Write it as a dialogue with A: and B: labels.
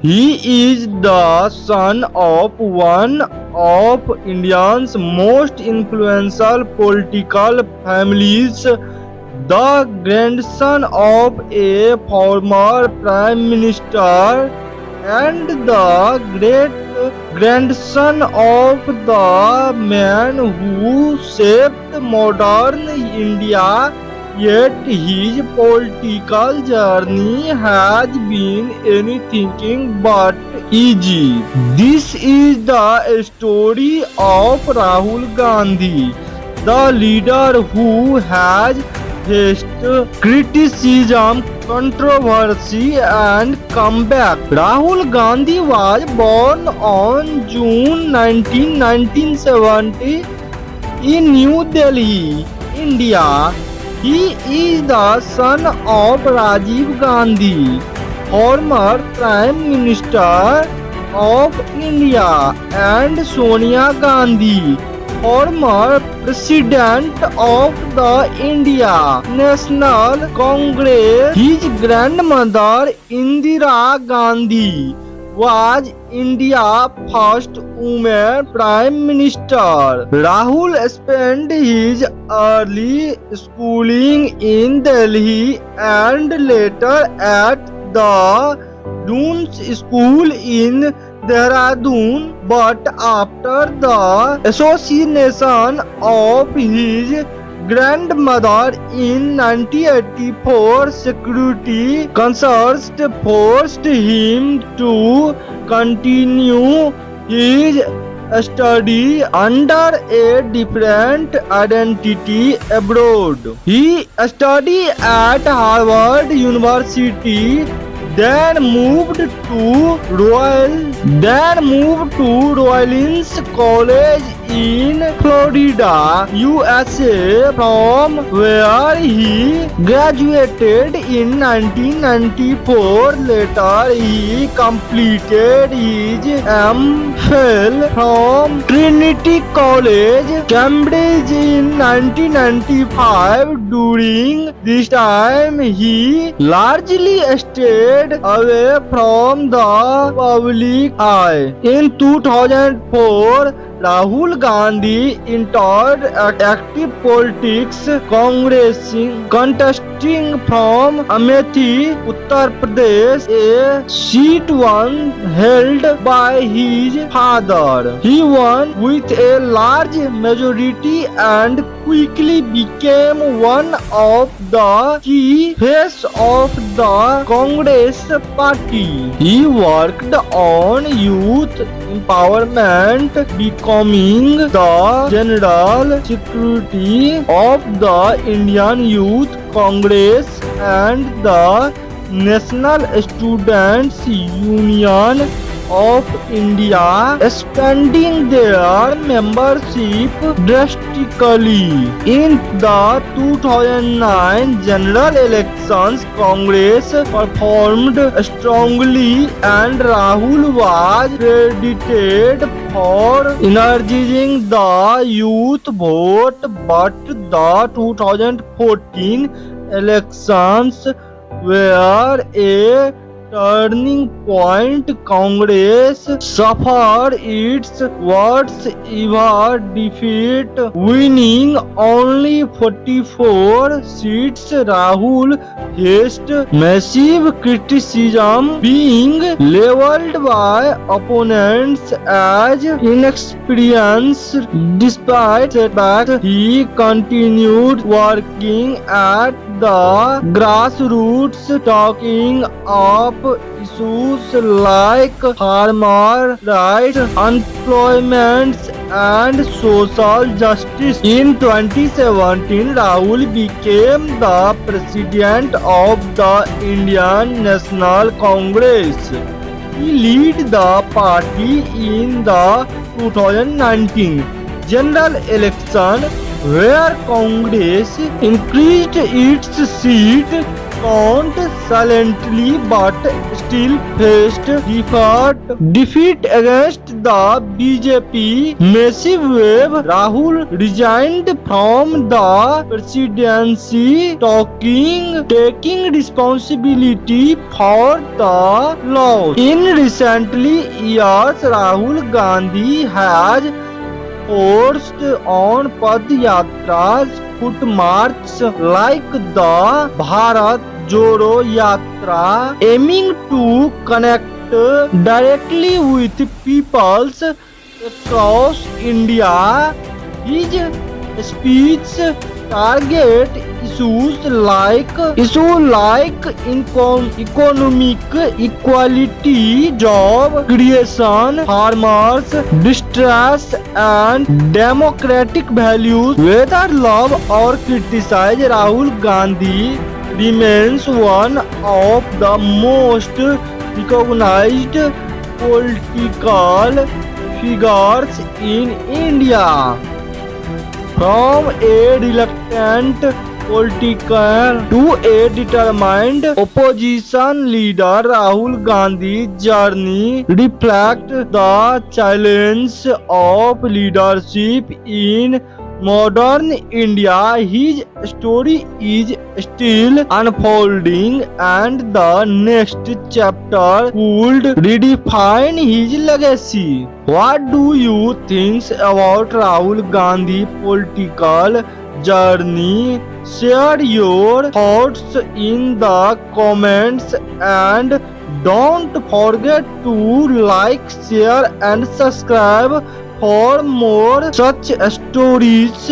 A: He is the son of one of India's most influential political families, the grandson of a former prime minister and the great grandson of the man who shaped modern India. Yet his political journey has been anything but easy. This is the story of Rahul Gandhi, the leader who has faced criticism, controversy and comeback. Rahul Gandhi was born on June 19, 1970 in New Delhi, India. He is the son of Rajiv Gandhi, former Prime Minister of India, and Sonia Gandhi, former President of the India National Congress. His grandmother Indira Gandhi was India's first woman Prime Minister. Rahul spent his early schooling in Delhi and later at the Dunes School in Dehradun, but after the assassination of his grandmother in 1984, security concerns forced him to continue his study under a different identity abroad. He studied at Harvard University, then moved to Rollins College in Florida, USA, from where he graduated in 1994. Later, he completed his MPhil from Trinity College, Cambridge in 1995. During this time, he largely stayed away from the public eye. In 2004, Rahul Gandhi entered active politics, contesting from Amethi, Uttar Pradesh, a seat once held by his father. He won with a large majority and quickly became one of the key faces of the Congress party. He worked on youth empowerment, becoming the General Secretary of the Indian Youth Congress and the National Students Union of India, expanding their membership drastically. In the 2009 general elections, Congress performed strongly and Rahul was credited for energizing the youth vote, but the 2014 elections were a turning point. Congress suffered its worst ever defeat, winning only 44 seats. Rahul faced massive criticism, being labeled by opponents as inexperienced. Despite setbacks, he continued working at the grassroots, talking up issues like farmer rights, unemployment and social justice. In 2017, Rahul became the president of the Indian National Congress. He led the party in the 2019 general election, where Congress increased its seat fought silently but still faced defeat against the BJP massive wave. Rahul resigned from the presidency, taking responsibility for the loss. In recently years, Rahul Gandhi has forced on Padayatras, foot marches like the Bharat Jodo Yatra, aiming to connect directly with peoples across India. His speech target issues like economic equality, job creation, farmers distress, and democratic values. Whether love or criticize, Rahul Gandhi remains one of the most recognized political figures in India. From a reluctant politician to a determined opposition leader, Rahul Gandhi's journey reflects the challenge of leadership in modern India. His story is still unfolding, and the next chapter would redefine his legacy. What do you think about Rahul Gandhi's political journey? Share your thoughts in the comments, and don't forget to like, share, and subscribe for more such stories.